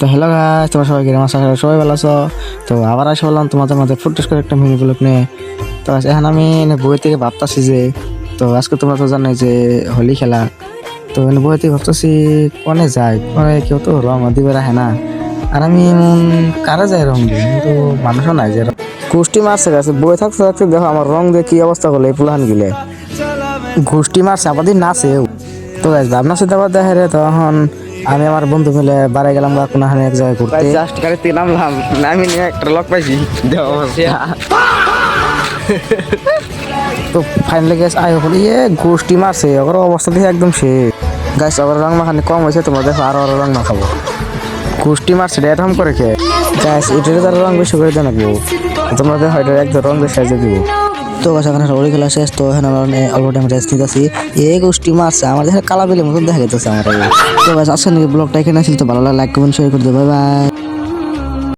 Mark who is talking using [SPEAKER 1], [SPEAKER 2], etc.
[SPEAKER 1] তো hello guys, তোমরা সবাই কিরকম আছো? সবাই ভালো আছো? তো আবার আসে বললাম তোমাদের মধ্যে ফুটেজ করে একটা মিনি ব্লগ নিয়ে। তো এখন আমি বই থেকে ভাবতেছি যে, তো আজকে তোমরা তো জানোই যে হোলি খেলা। তো বই থেকে ভাবতেছি কোনে যায়, কোনে কেউ তো রং দিবে রাখে না। আর আমি এমন কারা যায় রং দিই, কিন্তু মানুষও নাই যে গোষ্ঠী মারছে গেছে। বই থাকতে থাকতে দেখো আমার রং দিয়ে কি অবস্থা করলো এই পুলাহান গিলে। গোষ্ঠী মারছে আবার দিন নাচেও। তো গাইস ভাবনা চিন্তা করে দেখে রে, তখন আমি আমার বন্ধু মিলে বাড়ি গেলাম বা কোনো এক জায়গায় ঘুরতে। জাস্ট গাড়িতে নামলাম, নামি নিয়ে একটা লক পাইছি। তো ফাইনালি গ্যাস আয় হল ইয়ে গোষ্ঠী মারছে, ওর অবস্থা দেখে একদম শেষ। গাছ আবার রং মাখানি কম হয়েছে, তোমরা দেখো আরো রং মাখাবো। গোষ্ঠী মারছে এরকম করে কে গাছ, এটার তার রং বেশি করে জানাবো। তোমরা দেখো এটা একদম রং বেশি সাইজে দিব। তো গাছ এখানে হোলি খেলা শেষ, তো এখানে আমরা অল্প টাইম রেস্ট নিতেছি। এই গোষ্ঠী মারছে আমার দেখে কালা বিলের মতন দেখা যেতেছে আমার। তো গাছ আজকে ব্লগটা এখানে আসলে তো ভালো লাগে, লাইক কমেন্ট শেয়ার করে দেবো, বাই বাই।